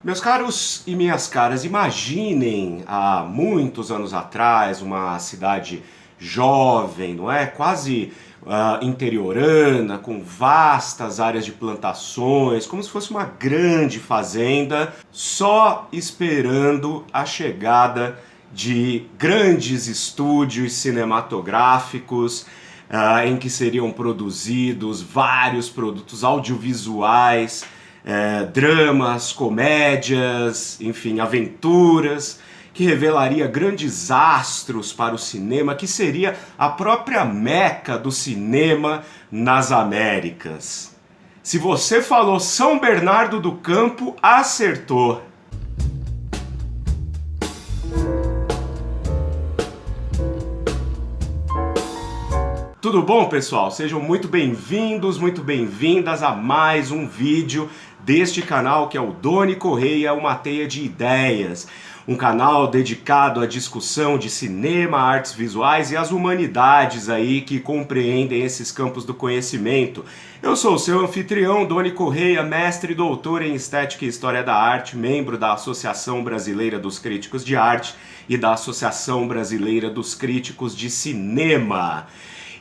Meus caros e minhas caras, imaginem há muitos anos atrás uma cidade jovem, não é? Quase interiorana, com vastas áreas de plantações, como se fosse uma grande fazenda, só esperando a chegada de grandes estúdios cinematográficos em que seriam produzidos vários produtos audiovisuais, dramas, comédias, enfim, aventuras, que revelaria grandes astros para o cinema, que seria a própria meca do cinema nas Américas. Se você falou São Bernardo do Campo, acertou. Tudo bom, pessoal? Sejam muito bem-vindos, muito bem-vindas a mais um vídeo deste canal que é o Doni Correia, uma teia de ideias. Um canal dedicado à discussão de cinema, artes visuais e as humanidades aí que compreendem esses campos do conhecimento. Eu sou o seu anfitrião, Doni Correia, mestre e doutor em Estética e História da Arte, membro da Associação Brasileira dos Críticos de Arte e da Associação Brasileira dos Críticos de Cinema.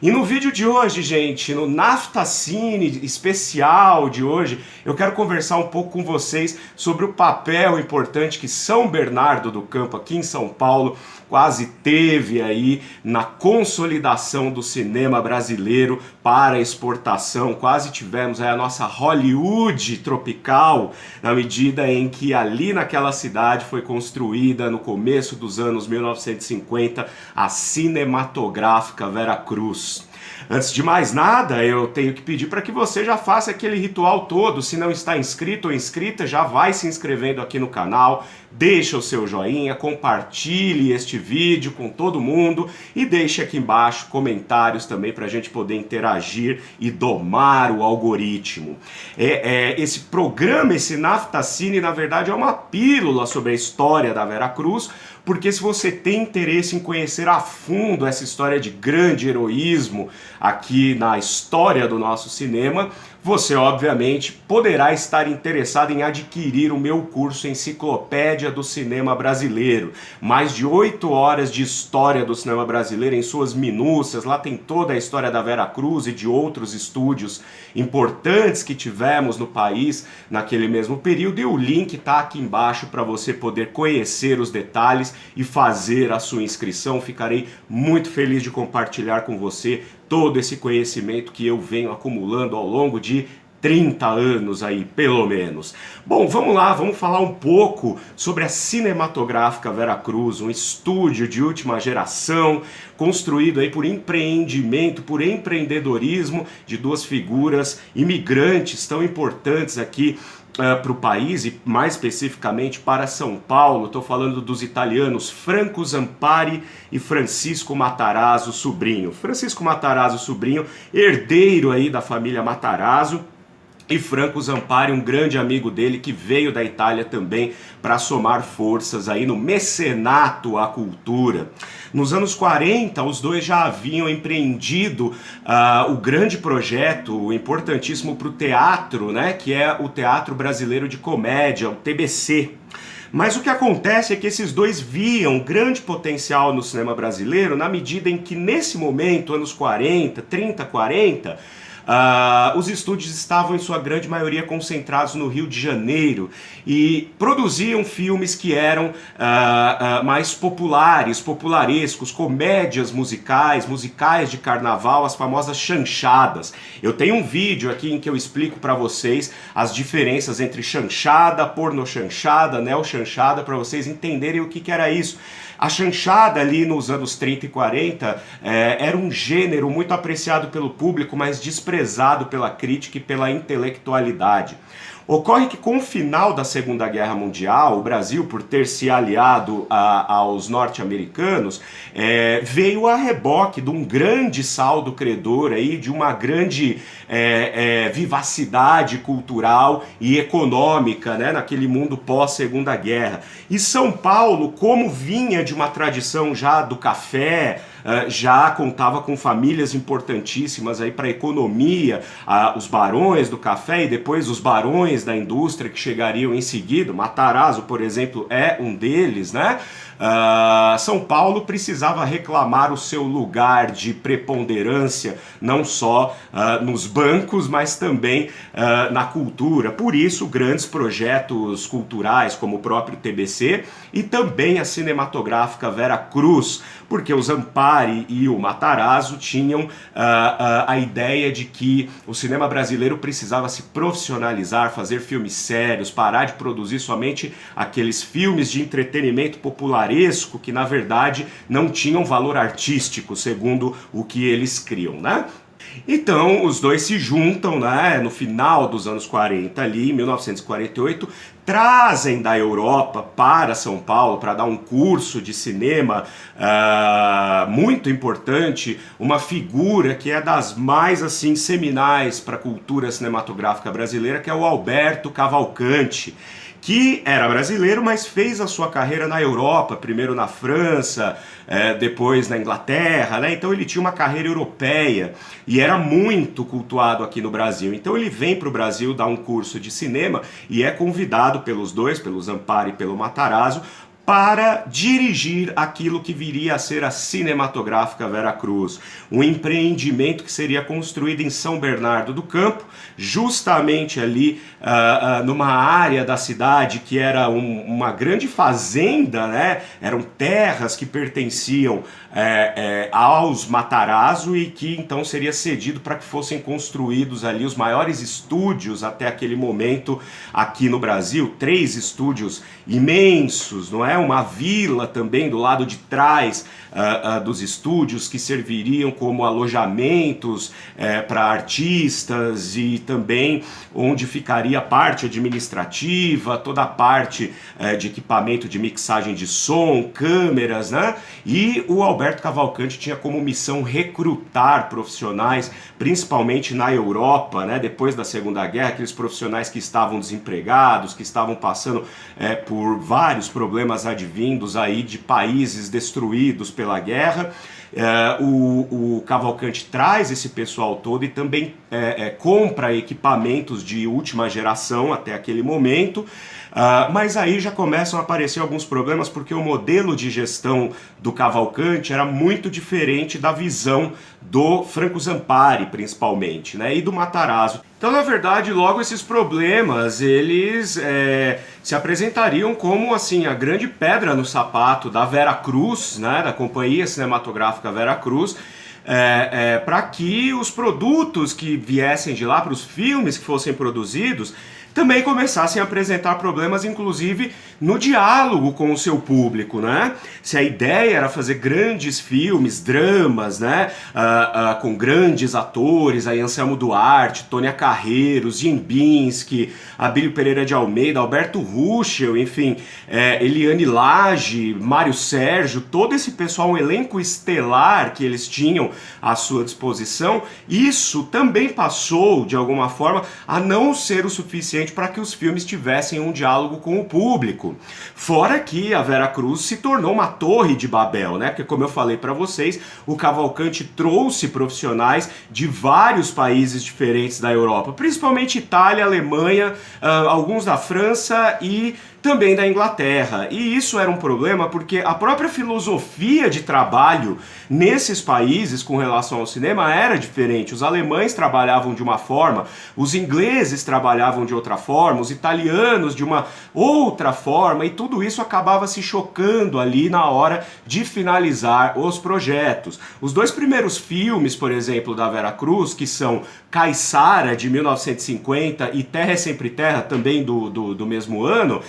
E no vídeo de hoje, gente, no Naftacine especial de hoje, eu quero conversar um pouco com vocês sobre o papel importante que São Bernardo do Campo, aqui em São Paulo, quase teve aí na consolidação do cinema brasileiro para exportação. Quase tivemos aí a nossa Hollywood tropical, na medida em que ali naquela cidade foi construída, no começo dos anos 1950, a cinematográfica Vera Cruz. Antes de mais nada, eu tenho que pedir para que você já faça aquele ritual todo. Se não está inscrito ou inscrita, já vai se inscrevendo aqui no canal, deixa o seu joinha, compartilhe este vídeo com todo mundo e deixe aqui embaixo comentários também para a gente poder interagir e domar o algoritmo. Esse programa, esse Naftacine, na verdade é uma pílula sobre a história da Vera Cruz, porque se você tem interesse em conhecer a fundo essa história de grande heroísmo aqui na história do nosso cinema, você obviamente poderá estar interessado em adquirir o meu curso Enciclopédia do Cinema Brasileiro. Mais de 8 horas de história do cinema brasileiro em suas minúcias. Lá tem toda a história da Vera Cruz e de outros estúdios importantes que tivemos no país naquele mesmo período, e o link está aqui embaixo para você poder conhecer os detalhes e fazer a sua inscrição. Ficarei muito feliz de compartilhar com você todo esse conhecimento que eu venho acumulando ao longo de 30 anos aí, pelo menos. Bom, vamos lá, vamos falar um pouco sobre a Cinematográfica Vera Cruz, um estúdio de última geração, construído aí por empreendimento, por empreendedorismo de duas figuras imigrantes tão importantes aqui para o país e mais especificamente para São Paulo. Estou falando dos italianos Franco Zampari e Francisco Matarazzo Sobrinho. Francisco Matarazzo Sobrinho, herdeiro aí da família Matarazzo, e Franco Zampari, um grande amigo dele que veio da Itália também para somar forças aí no mecenato à cultura. Nos anos 40, os dois já haviam empreendido o grande projeto, importantíssimo para o teatro, né, que é o Teatro Brasileiro de Comédia, o TBC. Mas o que acontece é que esses dois viam grande potencial no cinema brasileiro na medida em que nesse momento, anos 40, 30, 40... os estúdios estavam em sua grande maioria concentrados no Rio de Janeiro e produziam filmes que eram mais populares, popularescos, comédias musicais, musicais de carnaval, as famosas chanchadas. Eu tenho um vídeo aqui em que eu explico para vocês as diferenças entre chanchada, pornochanchada, neochanchada, para vocês entenderem o que era isso. A chanchada ali nos anos 30 e 40 era um gênero muito apreciado pelo público, mas desprezado pela crítica e pela intelectualidade. Ocorre que com o final da Segunda Guerra Mundial, o Brasil, por ter se aliado aos norte-americanos, veio a reboque de um grande saldo credor, aí, de uma grande vivacidade cultural e econômica, né, naquele mundo pós-Segunda Guerra. E São Paulo, como vinha de uma tradição já do café, já contava com famílias importantíssimas aí para a economia, os barões do café e depois os barões gigantões da indústria que chegariam em seguida, Matarazzo, por exemplo, é um deles, né? São Paulo precisava reclamar o seu lugar de preponderância, não só nos bancos, mas também na cultura. Por isso, grandes projetos culturais, como o próprio TBC, e também a cinematográfica Vera Cruz, porque o Zampari e o Matarazzo tinham a ideia de que o cinema brasileiro precisava se profissionalizar, fazer filmes sérios, parar de produzir somente aqueles filmes de entretenimento popularesco que, na verdade, não tinham valor artístico, segundo o que eles criam, né? Então, os dois se juntam, né, no final dos anos 40, ali, em 1948, trazem da Europa para São Paulo para dar um curso de cinema muito importante, uma figura que é das mais assim seminais para a cultura cinematográfica brasileira, que é o Alberto Cavalcanti, que era brasileiro, mas fez a sua carreira na Europa, primeiro na França, depois na Inglaterra, né? Então ele tinha uma carreira europeia e era muito cultuado aqui no Brasil. Então ele vem para o Brasil dar um curso de cinema e é convidado pelos dois, pelo Zampari e pelo Matarazzo, para dirigir aquilo que viria a ser a Cinematográfica Vera Cruz, um empreendimento que seria construído em São Bernardo do Campo, justamente ali numa área da cidade que era uma grande fazenda, né? Eram terras que pertenciam aos Matarazzo e que então seria cedido para que fossem construídos ali os maiores estúdios até aquele momento aqui no Brasil, 3 estúdios imensos, não é? Uma vila também do lado de trás dos estúdios que serviriam como alojamentos para artistas e também onde ficaria a parte administrativa, toda a parte de equipamento de mixagem de som, câmeras, né? E o Alberto Cavalcanti tinha como missão recrutar profissionais, principalmente na Europa, né? Depois da Segunda Guerra, aqueles profissionais que estavam desempregados, que estavam passando por vários problemas advindos aí de países destruídos pela guerra. O Cavalcanti traz esse pessoal todo e também compra equipamentos de última geração até aquele momento. Mas aí já começam a aparecer alguns problemas porque o modelo de gestão do Cavalcanti era muito diferente da visão do Franco Zampari, principalmente, né, e do Matarazzo. Então, na verdade, logo esses problemas, eles se apresentariam como assim a grande pedra no sapato da Vera Cruz, né, da Companhia Cinematográfica Vera Cruz, para que os produtos que viessem de lá, para os filmes que fossem produzidos, também começassem a apresentar problemas, inclusive no diálogo com o seu público, né? Se a ideia era fazer grandes filmes, dramas, né? Com grandes atores, aí Anselmo Duarte, Tônia Carreiro, Ziembinski, Abílio Pereira de Almeida, Alberto Ruschel, enfim, Eliane Lage, Mário Sérgio, todo esse pessoal, um elenco estelar que eles tinham à sua disposição, isso também passou, de alguma forma, a não ser o suficiente para que os filmes tivessem um diálogo com o público. Fora que a Vera Cruz se tornou uma torre de Babel, né? Porque, como eu falei para vocês, o Cavalcanti trouxe profissionais de vários países diferentes da Europa, principalmente Itália, Alemanha, alguns da França e também da Inglaterra. E isso era um problema porque a própria filosofia de trabalho nesses países com relação ao cinema era diferente. Os alemães trabalhavam de uma forma, os ingleses trabalhavam de outra forma, os italianos de uma outra forma, e tudo isso acabava se chocando ali na hora de finalizar os projetos. Os 2 primeiros filmes, por exemplo, da Vera Cruz, que são Caiçara, de 1950, e Terra é Sempre Terra, também do mesmo ano,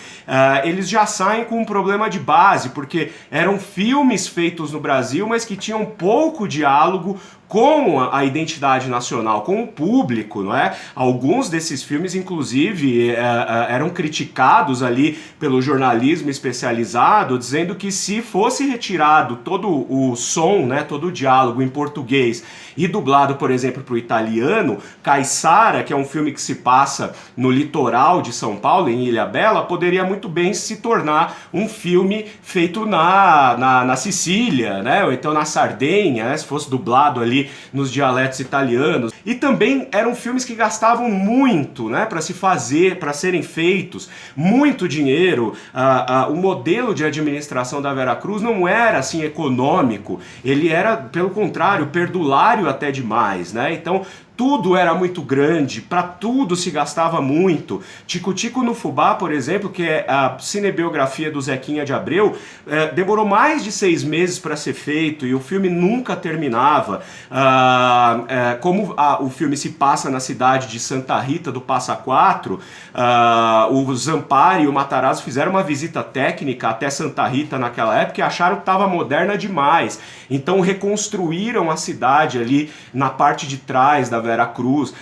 eles já saem com um problema de base, porque eram filmes feitos no Brasil, mas que tinham pouco diálogo com a identidade nacional, com o público, não é? Alguns desses filmes, inclusive, eram criticados ali pelo jornalismo especializado, dizendo que se fosse retirado todo o som, né, todo o diálogo em português e dublado, por exemplo, para o italiano, Caiçara, que é um filme que se passa no litoral de São Paulo, em Ilhabela, poderia muito bem se tornar um filme feito na Sicília, né, ou então na Sardenha, né, se fosse dublado ali ali nos dialetos italianos. E também eram filmes que gastavam muito, né, para se fazer, para serem feitos, muito dinheiro. O modelo de administração da Veracruz não era assim econômico, ele era, pelo contrário, perdulário até demais, né? Então tudo era muito grande, para tudo se gastava muito. Tico Tico no Fubá, por exemplo, que é a cinebiografia do Zequinha de Abreu, demorou mais de 6 meses para ser feito e o filme nunca terminava. Como o filme se passa na cidade de Santa Rita do Passa Quatro, o Zampari e o Matarazzo fizeram uma visita técnica até Santa Rita naquela época e acharam que estava moderna demais. Então reconstruíram a cidade ali na parte de trás da Veracruz,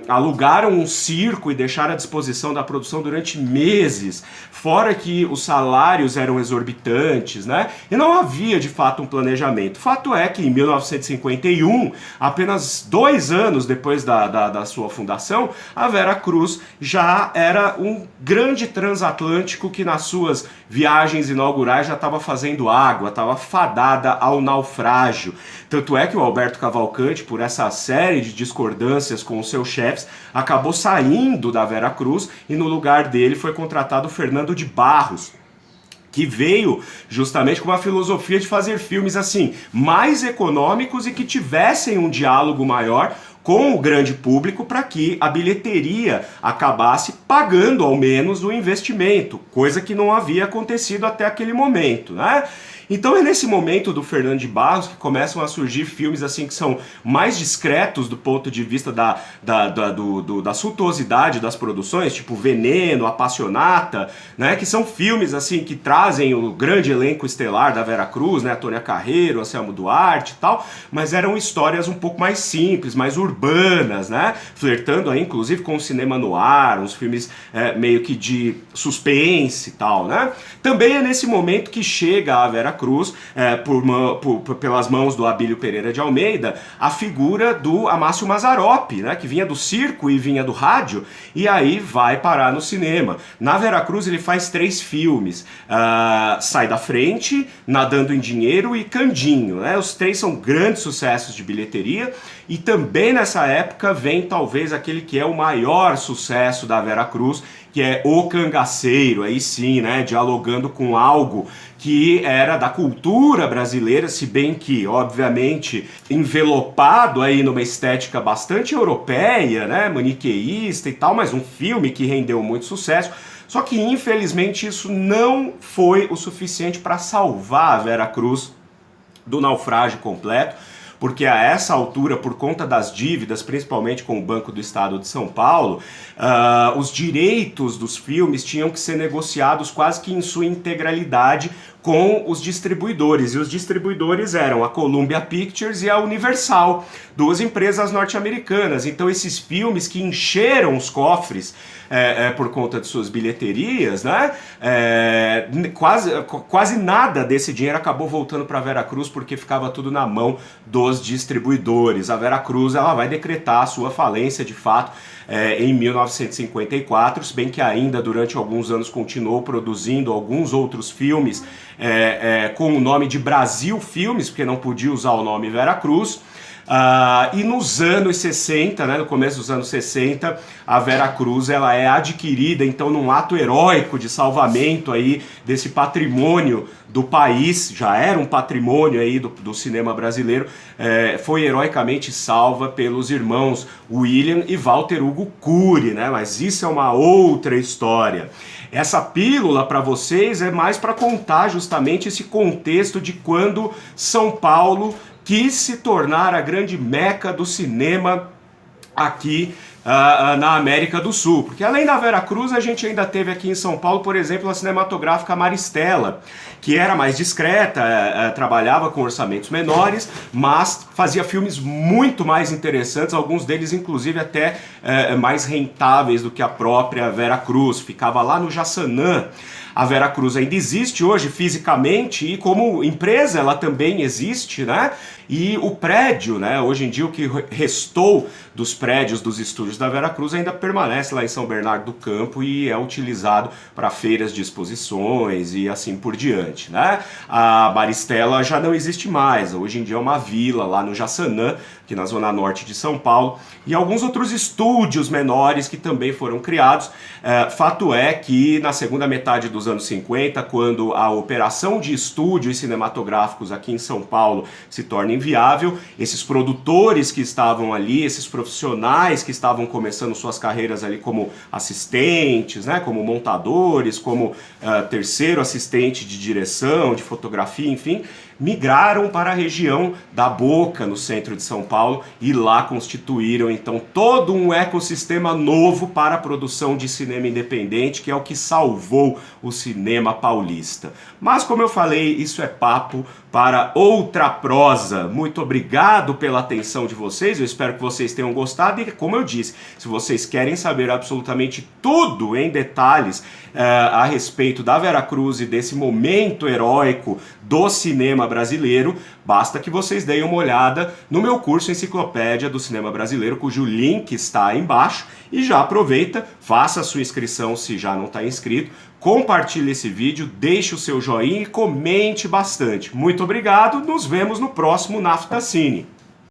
alugaram um circo e deixaram à disposição da produção durante meses, fora que os salários eram exorbitantes, né? E não havia de fato um planejamento. Fato é que em 1951, apenas 2 anos depois da sua fundação, a Veracruz já era um grande transatlântico que nas suas viagens inaugurais já estava fazendo água, estava fadada ao naufrágio. Tanto é que o Alberto Cavalcante, por essa série de discordâncias com os seus chefes, acabou saindo da Veracruz e no lugar dele foi contratado Fernando de Barros, que veio justamente com uma filosofia de fazer filmes assim, mais econômicos e que tivessem um diálogo maior com o grande público para que a bilheteria acabasse pagando ao menos o investimento, coisa que não havia acontecido até aquele momento, né? Então é nesse momento do Fernando de Barros que começam a surgir filmes assim que são mais discretos do ponto de vista da suntuosidade das produções, tipo Veneno, Apassionata, né? Que são filmes assim que trazem o grande elenco estelar da Veracruz, né? Antônia Carreiro, Anselmo Duarte e tal, mas eram histórias um pouco mais simples, mais urbanas, né? Flertando aí inclusive com o cinema noir, uns filmes meio que de suspense e tal, né? Também é nesse momento que chega a Veracruz, pelas mãos do Abílio Pereira de Almeida, a figura do Amácio Mazzaropi, né, que vinha do circo e vinha do rádio, e aí vai parar no cinema. Na Veracruz ele faz 3 filmes, Sai da Frente, Nadando em Dinheiro e Candinho, né? Os 3 são grandes sucessos de bilheteria, e também nessa época vem talvez aquele que é o maior sucesso da Veracruz, que é O Cangaceiro, aí sim, né, dialogando com algo que era da cultura brasileira, se bem que, obviamente, envelopado aí numa estética bastante europeia, né, maniqueísta e tal, mas um filme que rendeu muito sucesso. Só que, infelizmente, isso não foi o suficiente para salvar a Veracruz do naufrágio completo, porque a essa altura, por conta das dívidas, principalmente com o Banco do Estado de São Paulo, os direitos dos filmes tinham que ser negociados quase que em sua integralidade com os distribuidores, e os distribuidores eram a Columbia Pictures e a Universal, 2 empresas norte-americanas. Então esses filmes que encheram os cofres por conta de suas bilheterias, né, quase nada desse dinheiro acabou voltando para a Veracruz, porque ficava tudo na mão dos distribuidores. A Veracruz ela vai decretar a sua falência de fato em 1954, se bem que ainda durante alguns anos continuou produzindo alguns outros filmes com o nome de Brasil Filmes, porque não podia usar o nome Veracruz. E nos anos 60, né, no começo dos anos 60, a Veracruz ela é adquirida, então, num ato heróico de salvamento aí desse patrimônio do país, já era um patrimônio aí do cinema brasileiro, foi heroicamente salva pelos irmãos William e Walter Hugo Cury, né? Mas isso é uma outra história. Essa pílula para vocês é mais para contar justamente esse contexto de quando São Paulo quis se tornar a grande meca do cinema aqui na América do Sul. Porque além da Veracruz, a gente ainda teve aqui em São Paulo, por exemplo, a cinematográfica Maristela, que era mais discreta, trabalhava com orçamentos menores, mas fazia filmes muito mais interessantes, alguns deles inclusive até mais rentáveis do que a própria Veracruz. Ficava lá no Jaçanã. A Veracruz ainda existe hoje fisicamente e como empresa ela também existe, né? E o prédio, né? Hoje em dia o que restou dos prédios dos estúdios estúdios da Veracruz ainda permanece lá em São Bernardo do Campo e é utilizado para feiras de exposições e assim por diante, né? A Maristela já não existe mais, hoje em dia é uma vila lá no Jaçanã, aqui na zona norte de São Paulo, e alguns outros estúdios menores que também foram criados. Fato é que na segunda metade dos anos 50, quando a operação de estúdios cinematográficos aqui em São Paulo se torna inviável, esses produtores que estavam ali, esses profissionais que estavam começando suas carreiras ali como assistentes, né, como montadores, como terceiro assistente de direção, de fotografia, enfim, migraram para a região da Boca, no centro de São Paulo, e lá constituíram então todo um ecossistema novo para a produção de cinema independente, que é o que salvou o cinema paulista. Mas como eu falei, isso é papo para outra prosa. Muito obrigado pela atenção de vocês, eu espero que vocês tenham gostado e, como eu disse, se vocês querem saber absolutamente tudo em detalhes a respeito da Veracruz e desse momento heróico do cinema brasileiro, basta que vocês deem uma olhada no meu curso Enciclopédia do Cinema Brasileiro, cujo link está aí embaixo, e já aproveita, faça a sua inscrição se já não está inscrito, compartilhe esse vídeo, deixe o seu joinha e comente bastante. Muito obrigado, nos vemos no próximo Naftacine.